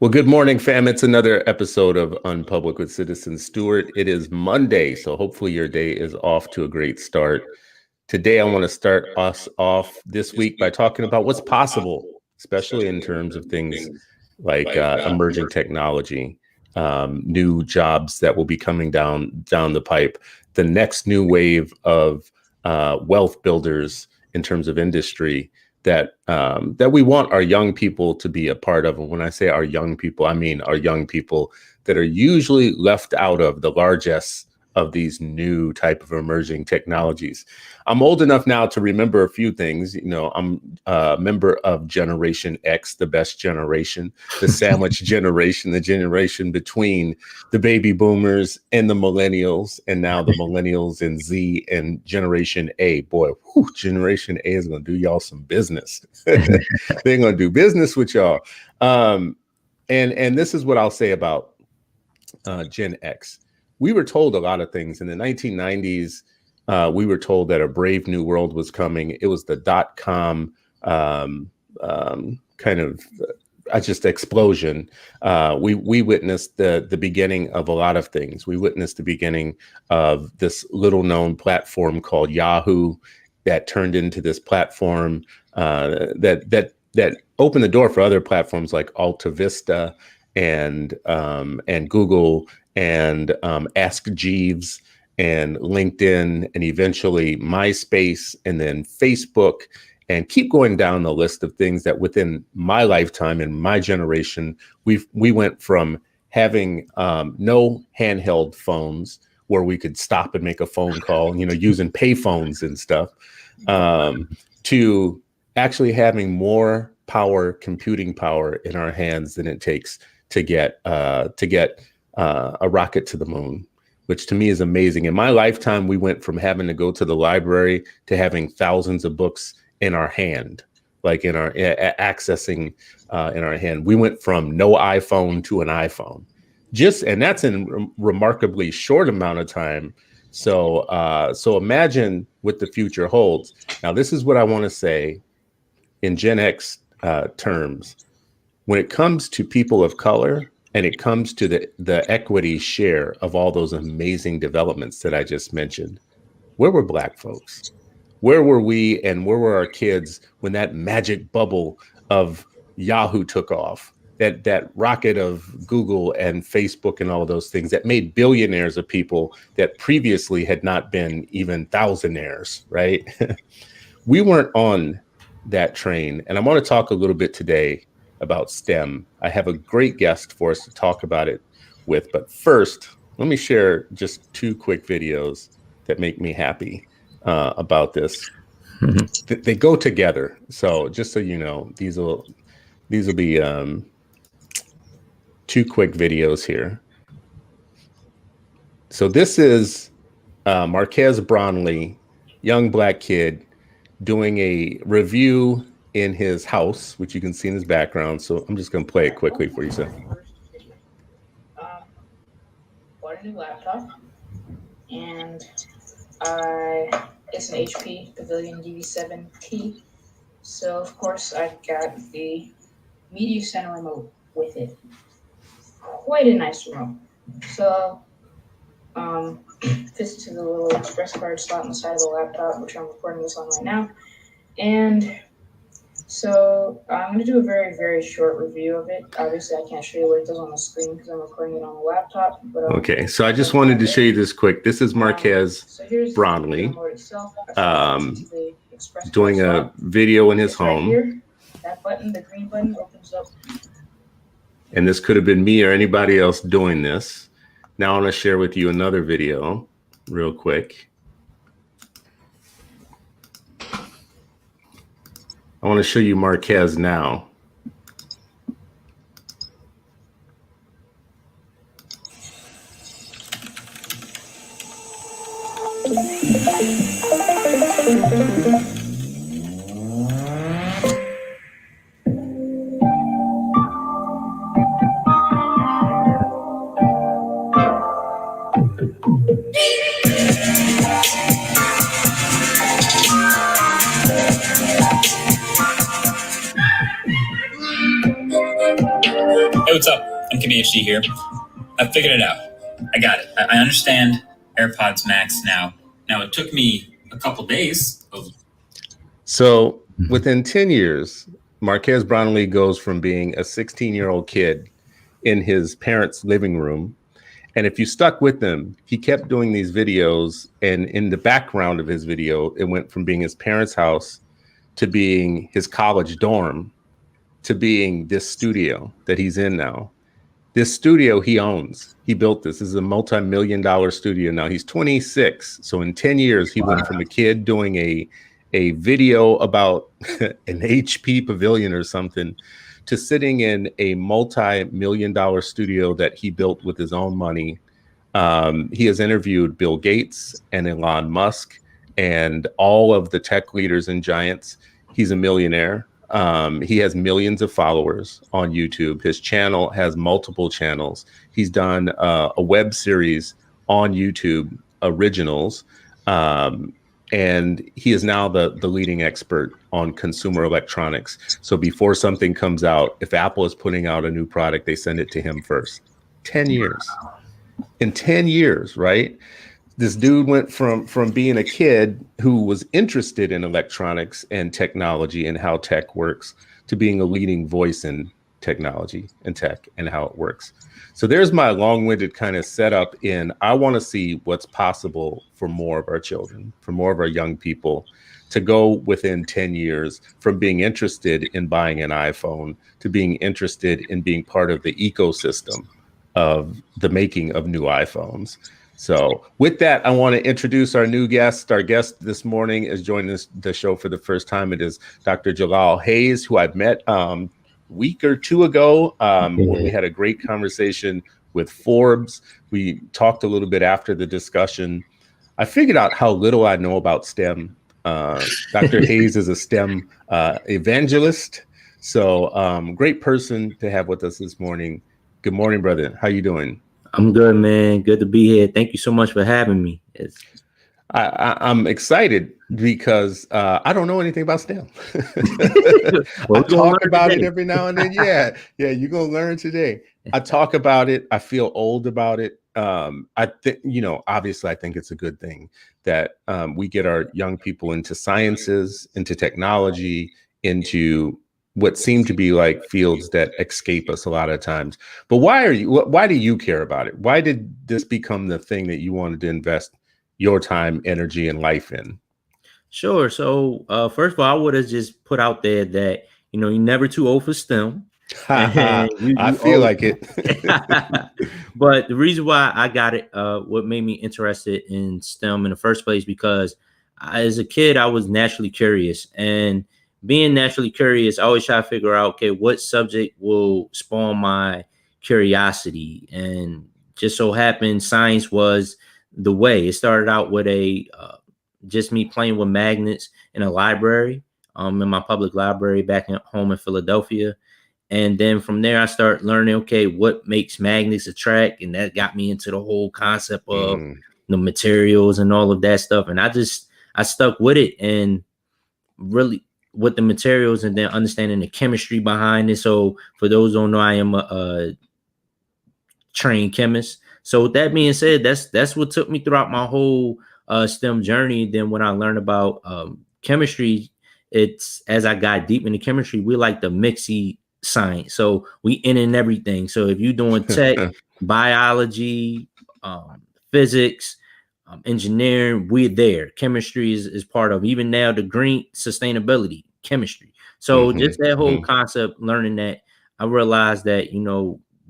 Well, good morning, fam. It's another episode of Unpublic with Citizen Stewart. It is Monday, so hopefully your day is off to a great start. Today, I want to start us off this week by talking about what's possible, especially in terms of things like emerging technology, new jobs that will be coming down the pipe, the next new wave of wealth builders in terms of industry that we want our young people to be a part of. And when I say our young people, I mean our young people that are usually left out of the largesse of these new type of emerging technologies. I'm old enough now to remember a few things. You know, I'm a member of Generation X, the best generation, the sandwich generation, the generation between the baby boomers and the millennials, and now the millennials and Z and Generation A. Boy, whew, Generation A is going to do y'all some business. They're going to do business with y'all. And this is what I'll say about Gen X. We were told a lot of things in the 1990s. We were told that a brave new world was coming. It was the .com kind of just explosion. We witnessed the beginning of a lot of things. We witnessed the beginning of this little known platform called Yahoo that turned into this platform that opened the door for other platforms like Alta Vista and Google and Ask Jeeves and LinkedIn and eventually MySpace and then Facebook, and keep going down the list of things that within my lifetime and my generation, we went from having no handheld phones where we could stop and make a phone call, you know, using pay phones and stuff, to actually having more computing power in our hands than it takes to get a rocket to the moon, which to me is amazing. In my lifetime, we went from having to go to the library to having thousands of books in our hand, like in our accessing in our hand. We went from no iPhone to an iPhone, and that's in a remarkably short amount of time. So imagine what the future holds. Now, this is what I want to say in Gen X terms. When it comes to people of color, and it comes to the equity share of all those amazing developments that I just mentioned, where were Black folks? Where were we and where were our kids when that magic bubble of Yahoo took off? That rocket of Google and Facebook and all of those things that made billionaires of people that previously had not been even thousandaires, right? We weren't on that train. And I want to talk a little bit today about STEM. I have a great guest for us to talk about it with, but first, let me share just two quick videos that make me happy about this. They go together. So just so you know, these will be two quick videos here. So this is Marquez Brownlee, young Black kid, doing a review in his house, which you can see in his background. So I'm just going to play it quickly for you, sir. Bought a new laptop, and it's an HP Pavilion DV7T. So of course I got the Media Center remote with it. Quite a nice remote. So fits into the little express card slot on the side of the laptop, which I'm recording this on right now. And so I'm going to do a very, very short review of it. Obviously, I can't show you what it does on the screen because I'm recording it on the laptop. But, okay, so I just wanted to show you this quick. This is Marquez Brownlee doing a video in his home. Right here, that button, the green button, opens up. And this could have been me or anybody else doing this. Now I want to share with you another video real quick. I want to show you Marquez now. what's up? MKBHD here. I figured it out. I got it. I understand AirPods Max now. Now, it took me a couple days of... So within 10 years, Marquez Brownlee goes from being a 16-year-old kid in his parents' living room. And if you stuck with him, he kept doing these videos. And in the background of his video, it went from being his parents' house to being his college dorm to being this studio that he's in now. This studio he owns. He built this. This is a multi-million-dollar studio now. He's 26. So in 10 years, he went from a kid doing a video about an HP Pavilion or something to sitting in a multi-million-dollar studio that he built with his own money. He has interviewed Bill Gates and Elon Musk and all of the tech leaders and giants. He's a millionaire. He has millions of followers on YouTube. His channel has multiple channels. He's done a web series on YouTube, Originals, and he is now the leading expert on consumer electronics. So before something comes out, if Apple is putting out a new product, they send it to him first. 10 years. In 10 years, right? This dude went from being a kid who was interested in electronics and technology and how tech works to being a leading voice in technology and tech and how it works. So there's my long-winded kind of setup in I want to see what's possible for more of our children, for more of our young people to go within 10 years from being interested in buying an iPhone to being interested in being part of the ecosystem of the making of new iPhones. So with that, I want to introduce our new guest. Our guest this morning is joining the show for the first time. It is Dr. Jalaal Hayes, who I've met a week or two ago when we had a great conversation with Forbes. We talked a little bit after the discussion. I figured out how little I know about STEM. Dr. Hayes is a STEM evangelist. So great person to have with us this morning. Good morning, brother. How you doing? I'm good, man. Good to be here. Thank you so much for having me. I'm excited because I don't know anything about STEM. I talk about it every now and then. Yeah, you're gonna learn today. I talk about it. I feel old about it. I think, obviously, I think it's a good thing that we get our young people into sciences, into technology, into what seem to be like fields that escape us a lot of times. But why do you care about it? Why did this become the thing that you wanted to invest your time, energy, and life in? Sure. So first of all, I would have just put out there that, you're never too old for STEM. I feel like it. But the reason why I got it, what made me interested in STEM in the first place, because as a kid, I was naturally curious, and being naturally curious, I always try to figure out, okay, what subject will spawn my curiosity? And just so happened, science was the way. It started out with just me playing with magnets in a library, in my public library back at home in Philadelphia. And then from there, I started learning, okay, what makes magnets attract? And that got me into the whole concept of the materials and all of that stuff. And I stuck with it, and really with the materials, and then understanding the chemistry behind it. So for those who don't know, I am a trained chemist. So with that being said, that's what took me throughout my whole STEM journey. Then when I learned about chemistry, it's as I got deep into chemistry, we like the mixy science. So we in everything. So if you're doing tech, biology, physics, engineering, we're there. Chemistry is part of, even now, the green sustainability chemistry. So just that whole concept, learning that, I realized that,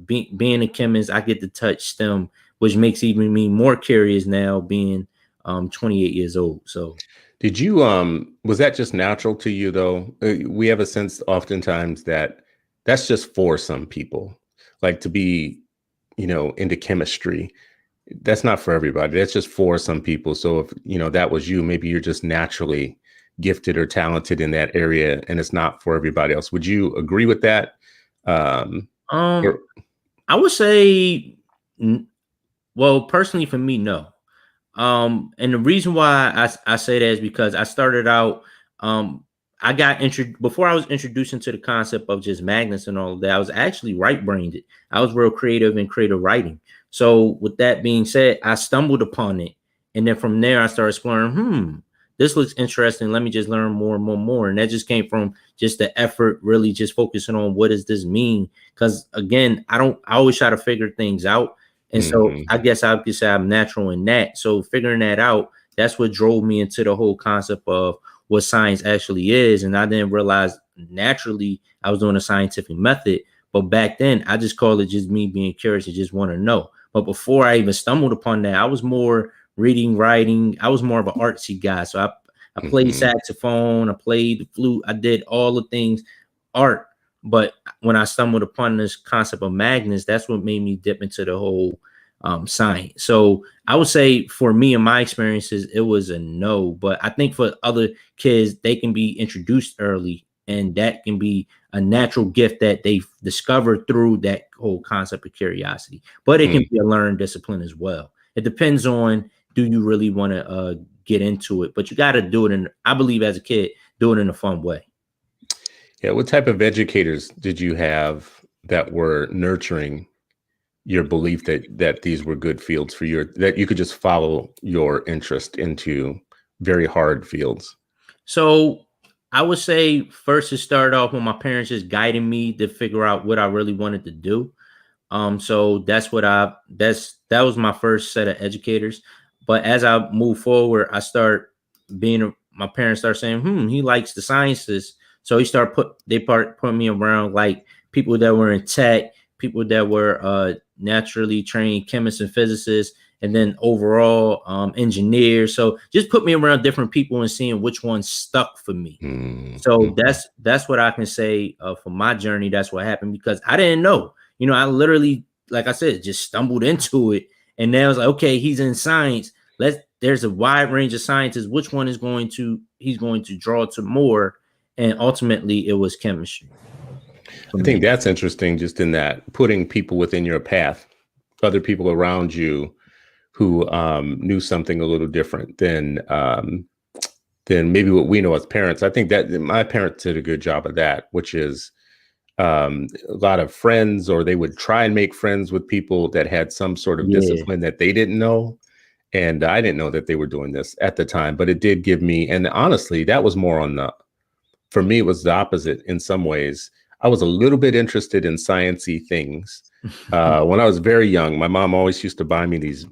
being a chemist, I get to touch STEM, which makes even me more curious now, being 28 years old. So did you was that just natural to you though? We have a sense oftentimes that that's just for some people, like to be, into chemistry. That's not for everybody. That's just for some people. So if, that was you, maybe you're just naturally gifted or talented in that area, and it's not for everybody else. Would you agree with that? I would say, well, personally for me, no. And the reason why I say that is because I started out, I got before I was introduced into the concept of just magnets and all of that, I was actually right-brained. I was real creative in creative writing. So with that being said, I stumbled upon it. And then from there, I started exploring, this looks interesting. Let me just learn more and more and more. And that just came from just the effort, really just focusing on what does this mean? Because again, I always try to figure things out. And so I guess I could say I'm natural in that. So figuring that out, that's what drove me into the whole concept of what science actually is. And I didn't realize naturally I was doing a scientific method. But back then, I just called it just me being curious and just want to know. But before I even stumbled upon that, I was more reading, writing. I was more of an artsy guy. So I played saxophone, I played the flute, I did all the things, art. But when I stumbled upon this concept of magnets, that's what made me dip into the whole science. So I would say for me and my experiences, it was a no. But I think for other kids, they can be introduced early, and that can be a natural gift that they've discovered through that whole concept of curiosity. But it can be a learned discipline as well. It depends on, do you really want to get into it? But you got to do it I believe as a kid, do it in a fun way. Yeah. What type of educators did you have that were nurturing your belief that these were good fields for you, that you could just follow your interest into very hard fields? So I would say first it started off with my parents just guiding me to figure out what I really wanted to do. So that's what that was my first set of educators. But as I move forward, my parents start saying, he likes the sciences. So they put me around like people that were in tech, people that were naturally trained chemists and physicists, and then overall engineers. So just put me around different people and seeing which one stuck for me. So that's what I can say for my journey. That's what happened, because I didn't know. I literally, like I said, just stumbled into it. And then I was like, okay, he's in science. There's a wide range of sciences. Which one he's going to draw to more? And ultimately it was chemistry. I think that's interesting, just in that putting people within your path, other people around you who knew something a little different than maybe what we know as parents. I think that my parents did a good job of that, which is a lot of friends, or they would try and make friends with people that had some sort of discipline that they didn't know. And I didn't know that they were doing this at the time, but it did give me, and honestly, that was more for me, it was the opposite in some ways. I was a little bit interested in sciencey things. When I was very young, my mom always used to buy me these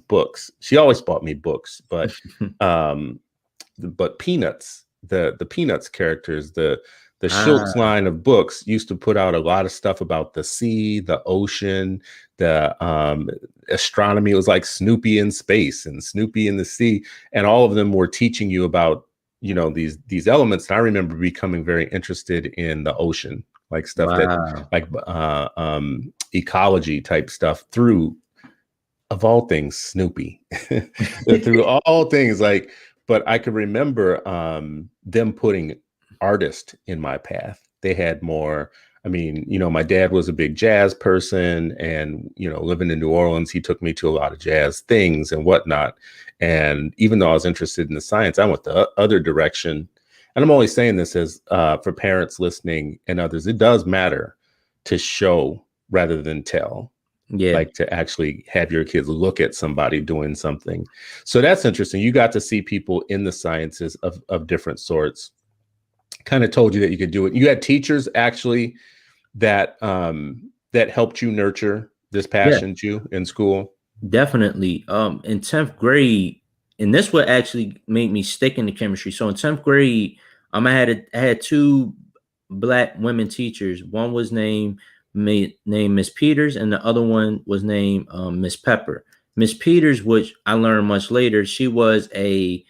books. She always bought me books, but Peanuts, the Peanuts characters, the Schultz line of books used to put out a lot of stuff about the sea, the ocean, the astronomy. It was like Snoopy in space and Snoopy in the sea, and all of them were teaching you about these elements. And I remember becoming very interested in the ocean, like stuff that like ecology type stuff, through, of all things, Snoopy. Through all things, like, but I could remember them putting artists in my path. They had more, my dad was a big jazz person, and living in New Orleans, he took me to a lot of jazz things and whatnot. And even though I was interested in the science, I went the other direction. And I'm only saying this as for parents listening and others, it does matter to show rather than tell. Like to actually have your kids look at somebody doing something. So that's interesting. You got to see people in the sciences of different sorts, kind of told you that you could do it. You had teachers actually that helped you nurture this passion to you in school. Definitely. In 10th grade, and this what actually made me stick into chemistry. So in 10th grade, I had two Black women teachers. One was named Miss Peters, and the other one was named Miss Pepper. Miss Peters, which I learned much later, she was a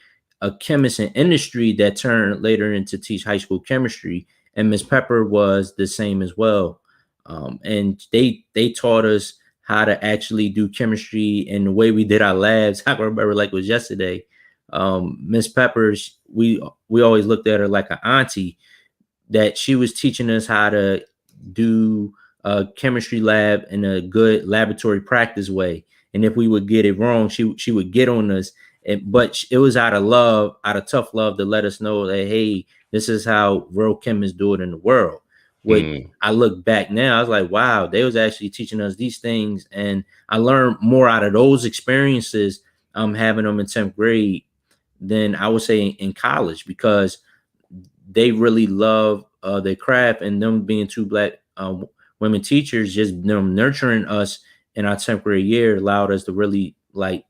chemist in industry that turned later into teach high school chemistry, and Miss Pepper was the same as well. And they taught us how to actually do chemistry, and the way we did our labs. I remember like it was yesterday. Miss Peppers, we always looked at her like an auntie, that she was teaching us how to do a chemistry lab in a good laboratory practice way. And if we would get it wrong, she would get on us But it was out of love, out of tough love, to let us know that, hey, this is how real chemists do it in the world. I look back now, I was like, wow, they was actually teaching us these things, and I learned more out of those experiences, having them in 10th grade, than I would say in college, because they really love their craft, and them being two Black women teachers, just them nurturing us in our 10th grade year, allowed us to really, like,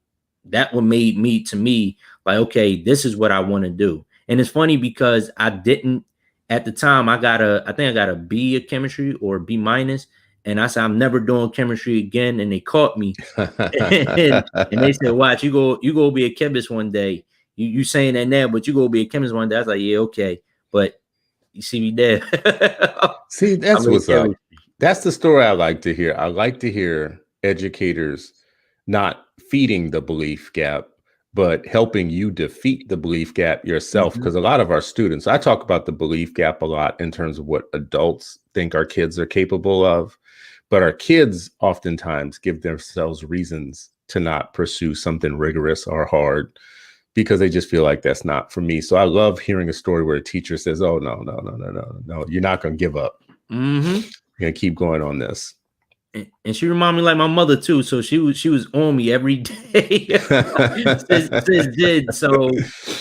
that what made me, to me, like, okay, this is what I want to do. And it's funny because I didn't, at the time, I think I got a B of chemistry, or B minus. And I said, I'm never doing chemistry again. And they caught me. and they said, watch, you go be a chemist one day. You saying that now, but you go be a chemist one day. I was like, yeah, okay. But you see me there. See, that's what's up. That's the story I like to hear. I like to hear educators not feeding the belief gap, but helping you defeat the belief gap yourself. Because a lot of our students, I talk about the belief gap a lot in terms of what adults think our kids are capable of, but our kids oftentimes give themselves reasons to not pursue something rigorous or hard because they just feel like that's not for me. So I love hearing a story where a teacher says, oh, no, you're not going to give up. You're going to keep going on this. And she reminded me like my mother too. So she was on me every day. Sis did. So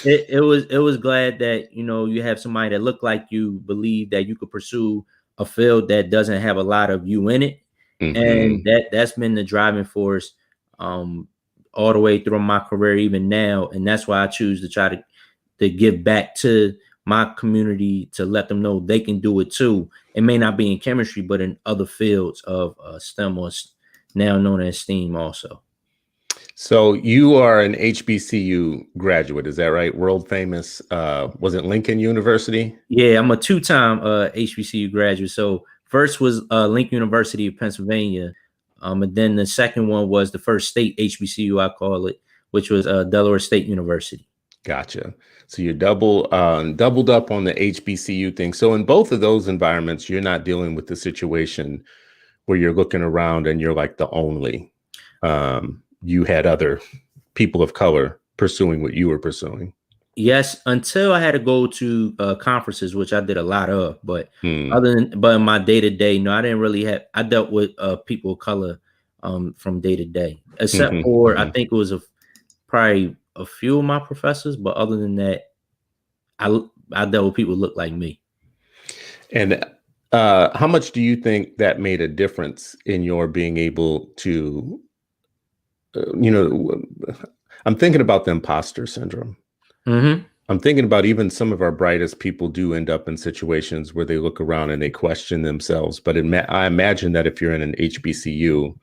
it was glad that, you know, you have somebody that looked like you, believe that you could pursue a field that doesn't have a lot of you in it. And that's been the driving force all the way through my career, even now. And that's why I choose to try to give back to my community, to let them know they can do it too. It may not be in chemistry, but in other fields of STEM, or now known as STEAM also. So you are an HBCU graduate, is that right? World famous, was it Lincoln University? Yeah, I'm a two-time HBCU graduate. So first was Lincoln University of Pennsylvania. And then the second one was the first state HBCU, I call it, which was Delaware State University. Gotcha. So you're doubled up on the HBCU thing. So in both of those environments, you're not dealing with the situation where you're looking around and you're like the only. You had other people of color pursuing what you were pursuing. Yes, until I had to go to conferences, which I did a lot of. But but in my day to day, no, I didn't really have. I dealt with people of color from day to day, except for I think it was probably a few of my professors, but other than that, I dealt with people who look like me. And how much do you think that made a difference in your being able to, I'm thinking about the imposter syndrome. I'm thinking about even some of our brightest people do end up in situations where they look around and they question themselves. But I imagine that if you're in an HBCU,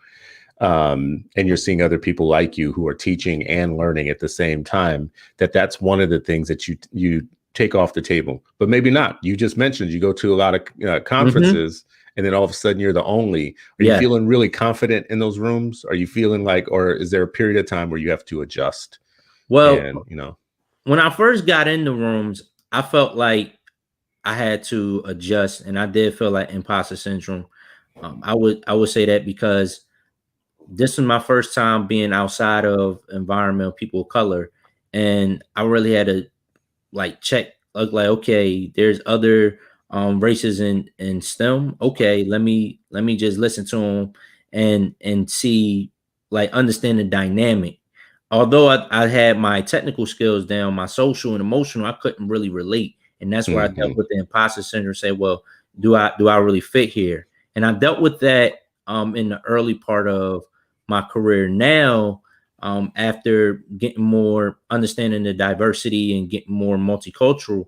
and you're seeing other people like you who are teaching and learning at the same time, that's one of the things that you take off the table. But maybe not. You just mentioned you go to a lot of conferences, and then all of a sudden you're the only. Are you feeling really confident in those rooms? Are you feeling like, or is there a period of time where you have to adjust? Well, when I first got in the rooms, I felt like I had to adjust, and I did feel like imposter syndrome. I would say that because this was my first time being outside of environment of people of color, and I really had to like check, like okay, there's other races in STEM. Okay, let me just listen to them and see, like, understand the dynamic. Although I had my technical skills down, my social and emotional, I couldn't really relate, and that's where I dealt with the imposter syndrome. Say, well, do I really fit here? And I dealt with that in the early part of my career. Now, after getting more understanding the diversity and getting more multicultural,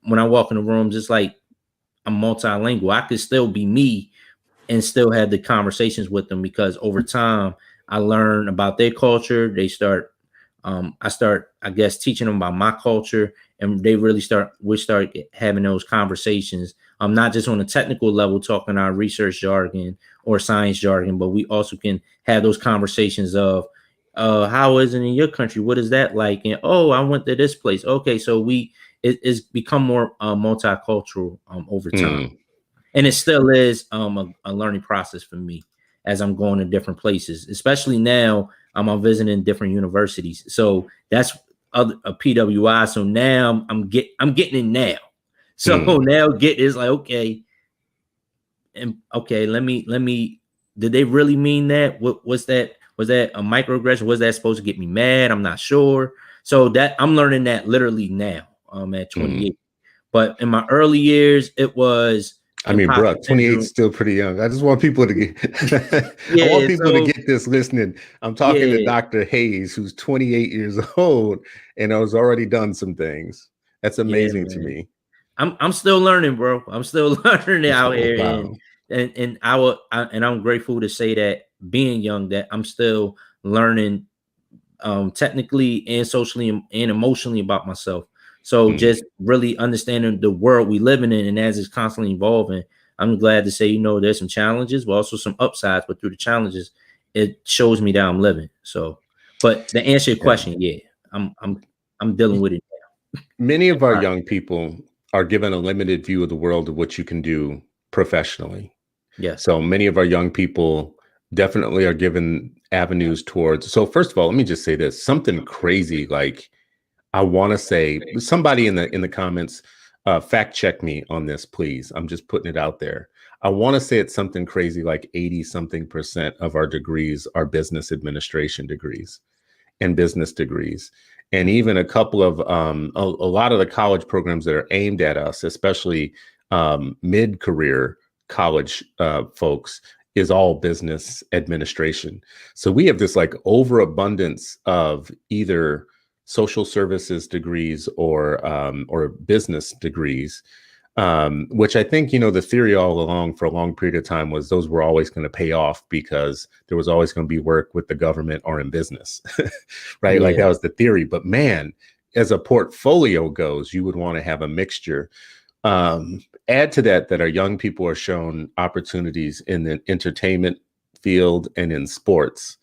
when I walk in the rooms, it's like I'm multilingual. I could still be me and still have the conversations with them, because over time I learn about their culture. I start, I guess, teaching them about my culture, and we start having those conversations. Not just on a technical level, talking our research jargon or science jargon, but we also can have those conversations of, how is it in your country? What is that like? And, oh, I went to this place. Okay. So it's become more multicultural over time. And it still is a learning process for me as I'm going to different places, especially now. I'm visiting different universities. So that's a PWI. So now I'm getting it now. So now is like, okay, and okay, let me. Did they really mean that? What was that? Was that a microaggression? Was that supposed to get me mad? I'm not sure. So that I'm learning that literally now. At 28, but in my early years, it was. I mean, bro, 28 is still pretty young. I just want people to get. I want people to get this listening. I'm talking to Dr. Hayes, who's 28 years old, and has already done some things. That's amazing to me. I'm still learning, bro. I'm still learning out here, wow. and I'm grateful to say that being young, that I'm still learning, technically and socially and emotionally about myself. So just really understanding the world we living in, and as it's constantly evolving, I'm glad to say, there's some challenges, but also some upsides. But through the challenges, it shows me that I'm living. So, but to answer your question, I'm dealing with it now. Many of our young people are given a limited view of the world of what you can do professionally. Yeah. So many of our young people definitely are given avenues towards. So first of all, let me just say this: something crazy like. I want to say, somebody in the comments, fact check me on this, please. I'm just putting it out there. I want to say it's something crazy like 80-something% of our degrees are business administration degrees and business degrees. And even a couple of a lot of the college programs that are aimed at us, especially mid-career college folks, is all business administration. So we have this like overabundance of either social services degrees or business degrees, which I think, the theory all along for a long period of time was those were always going to pay off because there was always going to be work with the government or in business, right? Yeah. Like that was the theory. But man, as a portfolio goes, you would want to have a mixture. Add to that our young people are shown opportunities in the entertainment field and in sports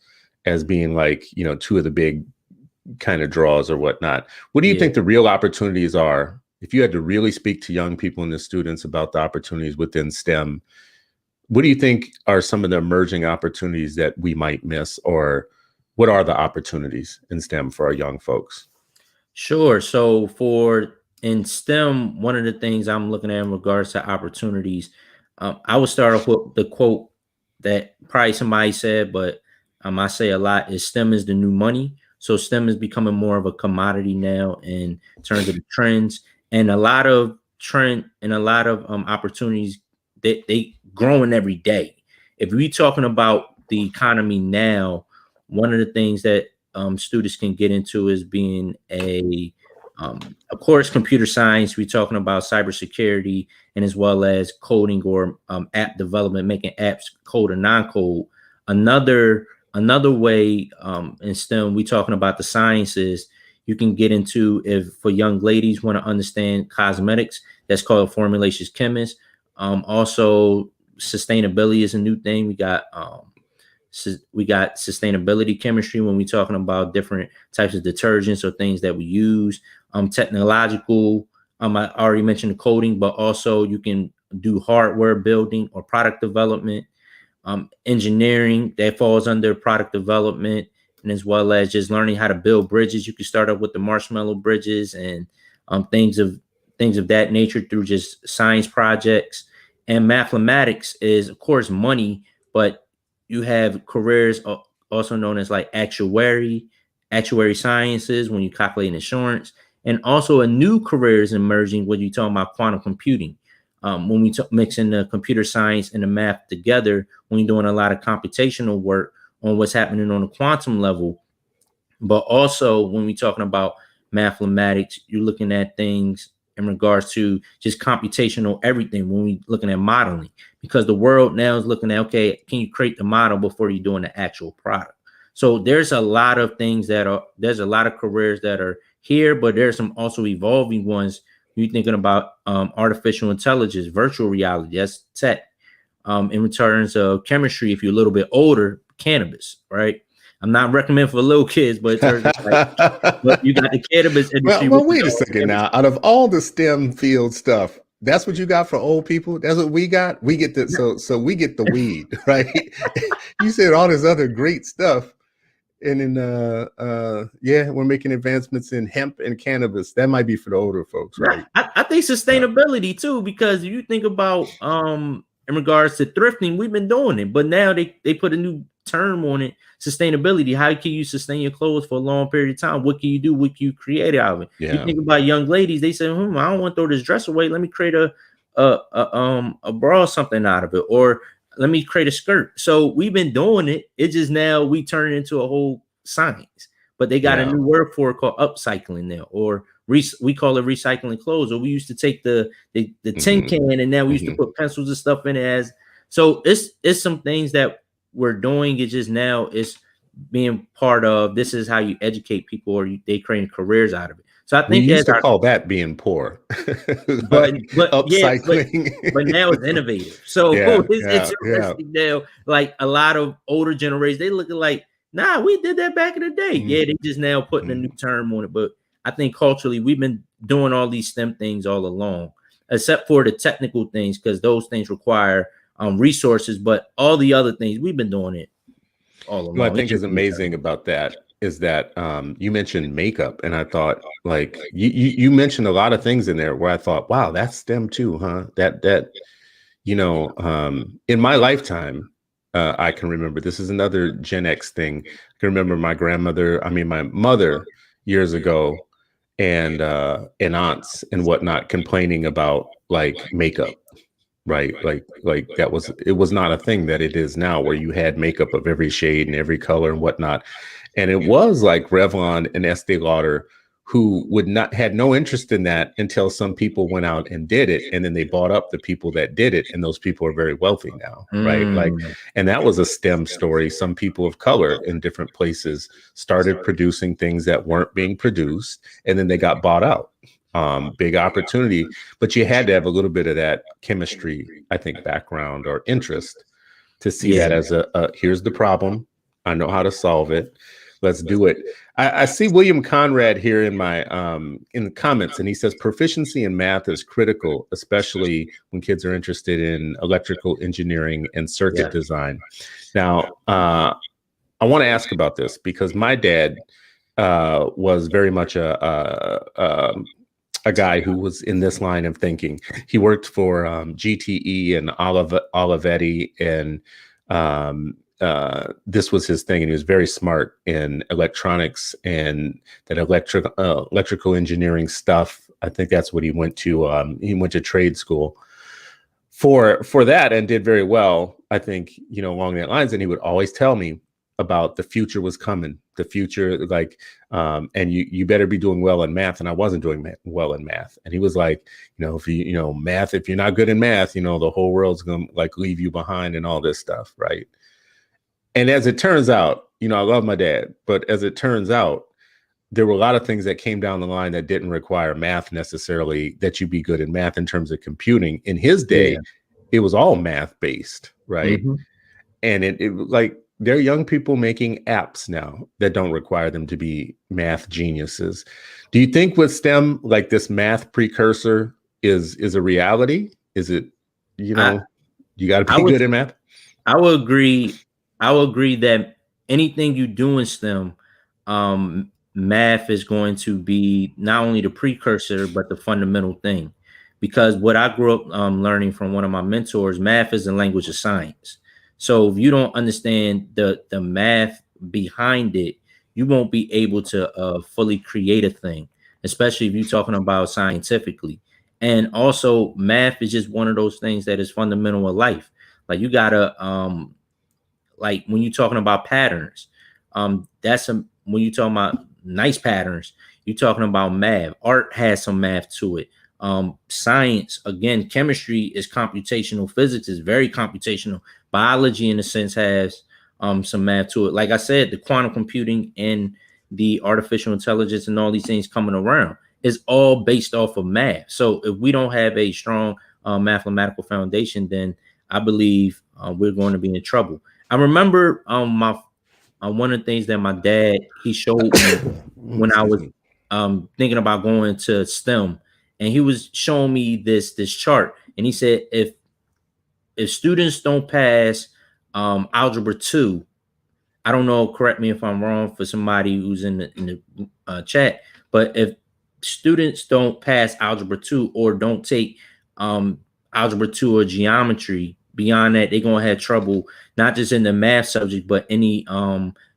as being like, two of the big kind of draws or whatnot. What do you think the real opportunities are? If you had to really speak to young people and the students about the opportunities within STEM, what do you think are some of the emerging opportunities that we might miss, or what are the opportunities in STEM for our young folks? Sure. So in STEM, one of the things I'm looking at in regards to opportunities, I would start off with the quote that probably somebody said, but I say a lot, is STEM is the new money. So STEM is becoming more of a commodity now in terms of the trends, and a lot of opportunities that they growing every day. If we're talking about the economy now, one of the things that students can get into is being of course, computer science. We're talking about cybersecurity, and as well as coding or app development, making apps code or non-code. Another way in STEM, we're talking about the sciences. You can get into, if for young ladies want to understand cosmetics, that's called formulations chemist. Also, sustainability is a new thing. We got sustainability chemistry when we're talking about different types of detergents or things that we use. Technological, I already mentioned the coding, but also you can do hardware building or product development. Engineering, that falls under product development, and as well as just learning how to build bridges. You can start up with the marshmallow bridges and things of that nature through just science projects. And mathematics is, of course, money, but you have careers also known as like actuary sciences when you calculate insurance, and also a new career is emerging when you're talking about quantum computing. When we mixing the computer science and the math together, when you're doing a lot of computational work on what's happening on a quantum level, but also when we're talking about mathematics, you're looking at things in regards to just computational everything when we're looking at modeling, because the world now is looking at, okay, can you create the model before you're doing the actual product? So there's a lot of things there's a lot of careers that are here, but there's some also evolving ones. You're thinking about artificial intelligence, virtual reality, that's tech. In terms of chemistry, if you're a little bit older, cannabis, right? I'm not recommending for little kids, but in terms of but you got the cannabis industry. Well, wait a second now. Out of all the STEM field stuff, that's what you got for old people? That's what we got? We get so we get the weed, right? You said all this other great stuff. And in yeah, we're making advancements in hemp and cannabis. That might be for the older folks, right? I think sustainability too, because if you think about in regards to thrifting, we've been doing it, but now they put a new term on it, sustainability. How can you sustain your clothes for a long period of time? What can you do? What can you create out of it? Yeah. You think about young ladies, they say, I don't want to throw this dress away. Let me create a bra or something out of it, or let me create a skirt. So we've been doing it. It's just now we turn it into a whole science. But they got a new word for it called upcycling now, or we call it recycling clothes. Or we used to take the tin can, and now we used to put pencils and stuff in it. As so, it's some things that we're doing. It's just now it's being part of. This is how you educate people, or they creating careers out of it. So I think we used to call that being poor, but upcycling. but now it's innovative. So it's interesting now. Like a lot of older generations, they look like, nah, we did that back in the day. Yeah, they just now putting a new term on it. But I think culturally, we've been doing all these STEM things all along, except for the technical things, because those things require resources. But all the other things, we've been doing it all along. What I think is amazing about that is that you mentioned makeup, and I thought, like, you mentioned a lot of things in there where I thought, wow, that's STEM too, huh? That you know, in my lifetime, I can remember, this is another Gen X thing. I can remember my mother years ago, and aunts and whatnot complaining about like makeup, right? Like it was not a thing that it is now, where you had makeup of every shade and every color and whatnot. And it was like Revlon and Estee Lauder, who had no interest in that until some people went out and did it. And then they bought up the people that did it. And those people are very wealthy now, right? Like, and that was a STEM story. Some people of color in different places started producing things that weren't being produced, and then they got bought out. Big opportunity, but you had to have a little bit of that chemistry, I think, background or interest to see that as here's the problem. I know how to solve it. Let's do it. I see William Conrad here in my in the comments, and he says proficiency in math is critical, especially when kids are interested in electrical engineering and circuit design. Now, I want to ask about this because my dad was very much a guy who was in this line of thinking. He worked for GTE and Olivetti, and this was his thing, and he was very smart in electronics and that electrical engineering stuff. I think that's what he went to. He went to trade school for that and did very well, I think, you know, along that lines. And he would always tell me about the future was coming, the future, like, and you better be doing well in math. And I wasn't doing well in math. And he was like, you know, math, if you're not good in math, you know, the whole world's going to like leave you behind and all this stuff. Right. And as it turns out, you know, I love my dad, but as it turns out, there were a lot of things that came down the line that didn't require math necessarily, that you be good in math in terms of computing. In his day, it was all math based. Right. And it like, there are young people making apps now that don't require them to be math geniuses. Do you think with STEM, like this math precursor is a reality? Is it, you know, you got to be good in math? I would agree. I would agree that anything you do in STEM, math is going to be not only the precursor, but the fundamental thing. Because what I grew up learning from one of my mentors, math is the language of science. So if you don't understand the math behind it, you won't be able to fully create a thing, especially if you're talking about scientifically. And also, math is just one of those things that is fundamental of life. Like you gotta, like when you're talking about patterns, when you're talking about nice patterns, you're talking about math. Art has some math to it. Science, again, chemistry is computational. Physics is very computational. Biology, in a sense, has some math to it. Like I said, the quantum computing and the artificial intelligence and all these things coming around is all based off of math. So if we don't have a strong mathematical foundation, then I believe we're going to be in trouble. I remember one of the things that my dad, he showed me when I was thinking about going to STEM, and he was showing me this chart, and he said if students don't pass algebra 2, I don't know, correct me if I'm wrong for somebody who's in the chat, but if students don't pass algebra 2 or don't take algebra 2 or geometry, beyond that, they're going to have trouble, not just in the math subject, but any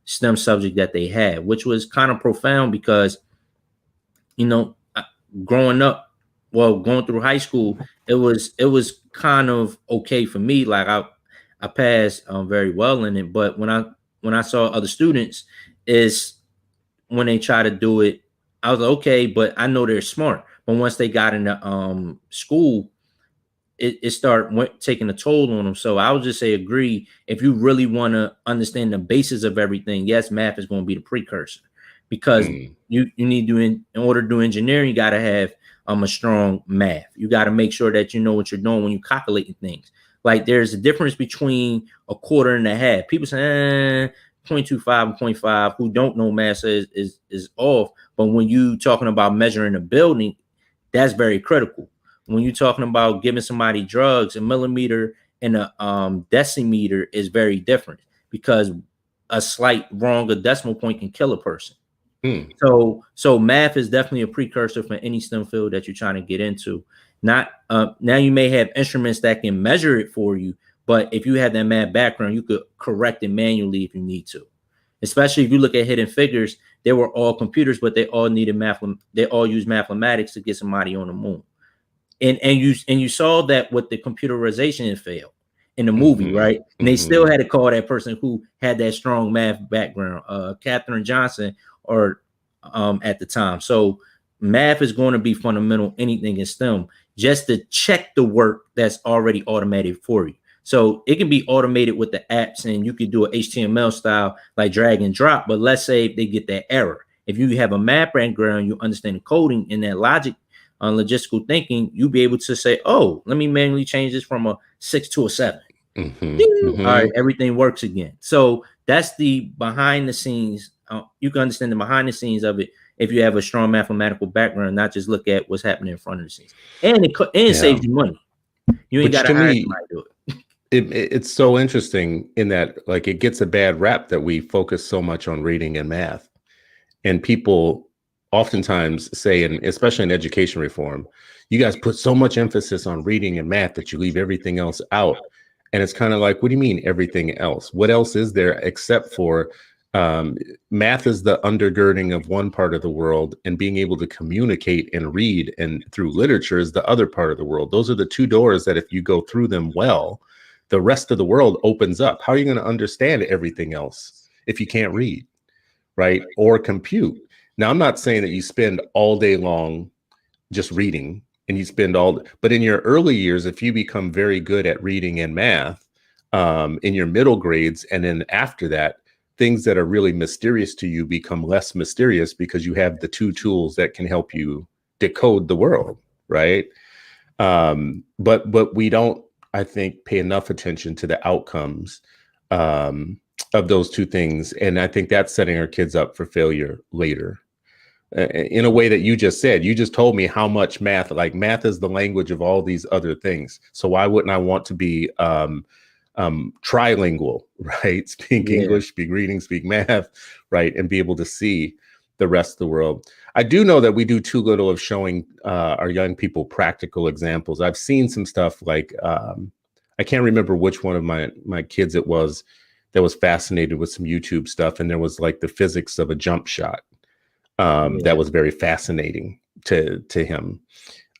STEM subject that they had, which was kind of profound because, you know, growing up, well, going through high school, it was kind of okay for me. Like I passed very well in it, but when I saw other students, is when they try to do it, I was like, okay, but I know they're smart. But once they got into school, it started taking a toll on them. So I would just say agree. If you really want to understand the basis of everything, yes, math is going to be the precursor, because you need to, in order to do engineering, you got to have a strong math. You got to make sure that you know what you're doing when you're calculating things. Like there's a difference between a quarter and a half. People say 0.25 and 0.5 who don't know math is off. But when you talking about measuring a building, that's very critical. When you're talking about giving somebody drugs, a millimeter and a decimeter is very different, because a slight wrong, a decimal point can kill a person. So math is definitely a precursor for any STEM field that you're trying to get into. Not now you may have instruments that can measure it for you, but if you have that math background, you could correct it manually if you need to. Especially if you look at Hidden Figures, they were all computers, but they all needed math. They all used mathematics to get somebody on the moon. And you saw that with the computerization, it failed in the movie, right? And they still had to call that person who had that strong math background, Katherine Johnson, or at the time. So math is going to be fundamental, anything in STEM, just to check the work that's already automated for you. So it can be automated with the apps, and you could do an HTML style like drag and drop. But let's say they get that error. If you have a math background, you understand the coding and that logic on logistical thinking, you'll be able to say, oh, let me manually change this from a 6 to a 7. All right, everything works again. So that's the behind the scenes. You can understand the behind the scenes of it if you have a strong mathematical background, not just look at what's happening in front of the scenes. And it saves you money. You ain't got to hire somebody to do it. It's so interesting in that, like, it gets a bad rap that we focus so much on reading and math, and people oftentimes say, and especially in education reform, you guys put so much emphasis on reading and math that you leave everything else out. And it's kind of like, what do you mean everything else? What else is there except for math is the undergirding of one part of the world, and being able to communicate and read and through literature is the other part of the world. Those are the two doors that if you go through them well, the rest of the world opens up. How are you going to understand everything else if you can't read, right? Or compute? Now, I'm not saying that you spend all day long just reading and you spend but in your early years, if you become very good at reading and math in your middle grades, and then after that, things that are really mysterious to you become less mysterious because you have the two tools that can help you decode the world, right? But we don't, I think, pay enough attention to the outcomes of those two things. And I think that's setting our kids up for failure later. In a way that you just said, you just told me how much math, like math is the language of all these other things. So why wouldn't I want to be trilingual, right? Speak English, speak reading, speak math, right? And be able to see the rest of the world. I do know that we do too little of showing our young people practical examples. I've seen some stuff like, I can't remember which one of my kids it was that was fascinated with some YouTube stuff. And there was like the physics of a jump shot. That was very fascinating to him.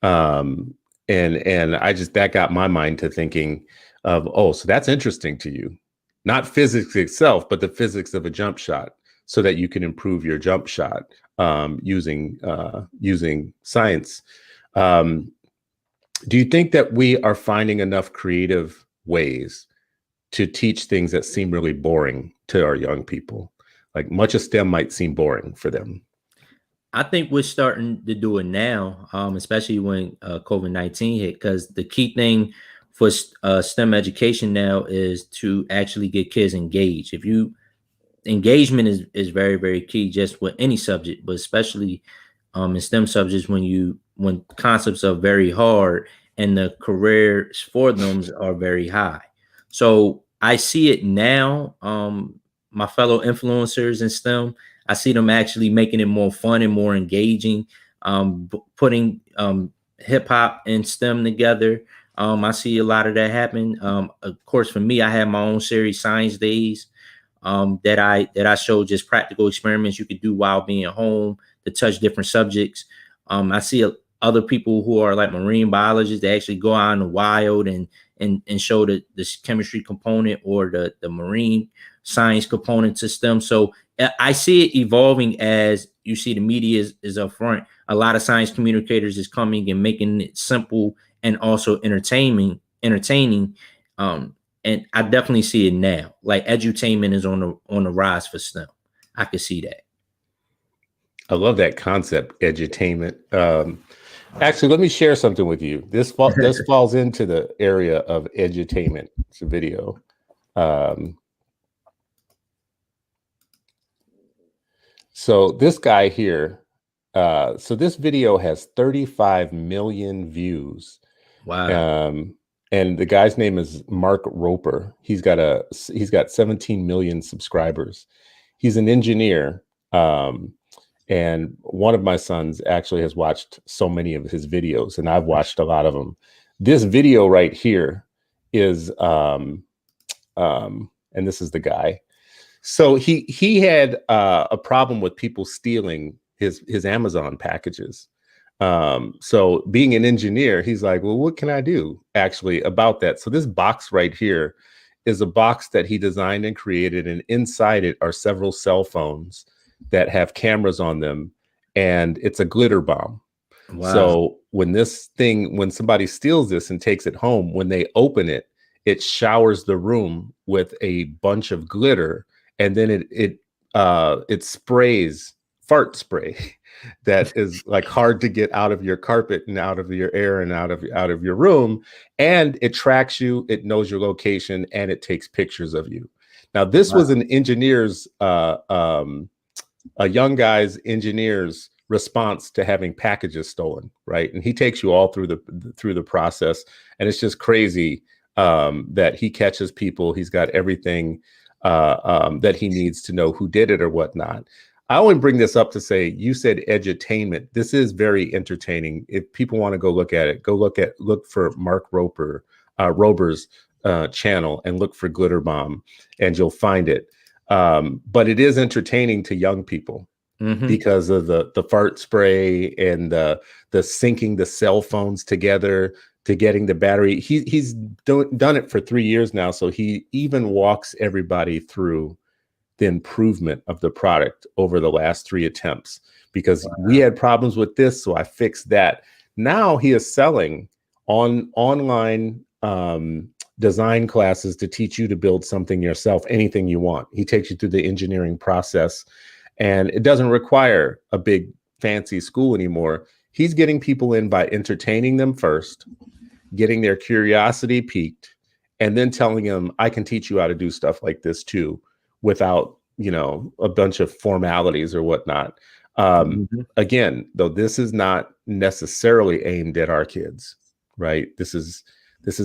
And I just, that got my mind to thinking of, oh, so that's interesting to you, not physics itself, but the physics of a jump shot, so that you can improve your jump shot using science. Do you think that we are finding enough creative ways to teach things that seem really boring to our young people? Like much of STEM might seem boring for them. I think we're starting to do it now, especially when COVID-19 hit, because the key thing for STEM education now is to actually get kids engaged. Engagement is very, very key just with any subject, but especially in STEM subjects when concepts are very hard and the careers for them are very high. So I see it now my fellow influencers in STEM. I see them actually making it more fun and more engaging, putting hip hop and STEM together. I see a lot of that happen. Of course, for me, I have my own series, Science Days, that I show just practical experiments you could do while being home to touch different subjects. I see other people who are like marine biologists that actually go out in the wild and show the chemistry component or the marine science component to STEM. So I see it evolving as you see the media is up front. A lot of science communicators is coming and making it simple and also entertaining. And I definitely see it now. Like edutainment is on the rise for STEM. I could see that. I love that concept, edutainment. Actually, let me share something with you. This falls into the area of edutainment. It's a video. So this guy here, so this video has 35 million views. Wow. And the guy's name is Mark Roper. He's got 17 million subscribers. He's an engineer. And one of my sons actually has watched so many of his videos, and I've watched a lot of them. This video right here is, and this is the guy. So he had a problem with people stealing his Amazon packages. So being an engineer, he's like, well, what can I do actually about that? So this box right here is a box that he designed and created, and inside it are several cell phones that have cameras on them, and it's a glitter bomb. Wow. So when somebody steals this and takes it home, when they open it, it showers the room with a bunch of glitter, and then it sprays fart spray that is like hard to get out of your carpet and out of your air and out of your room, and it tracks you, it knows your location, and it takes pictures of you. Now this was an engineer's a young guy's engineer's response to having packages stolen, right? And he takes you all through the process, and it's just crazy that he catches people. He's got everything that he needs to know who did it or whatnot. I only bring this up to say, you said edutainment. This is very entertaining. If people want to go look at it, look for Mark Rober's channel and look for Glitter Bomb, and you'll find it. But it is entertaining to young people because of the fart spray and the syncing the cell phones together to getting the battery. He's done it for 3 years now. So he even walks everybody through the improvement of the product over the last 3 attempts, because we had problems with this. So I fixed that. Now he is selling online design classes to teach you to build something yourself, anything you want. He takes you through the engineering process, and it doesn't require a big fancy school anymore. He's getting people in by entertaining them first, getting their curiosity piqued, and then telling them, I can teach you how to do stuff like this too, without, a bunch of formalities or whatnot. Again, though, this is not necessarily aimed at our kids, right? This is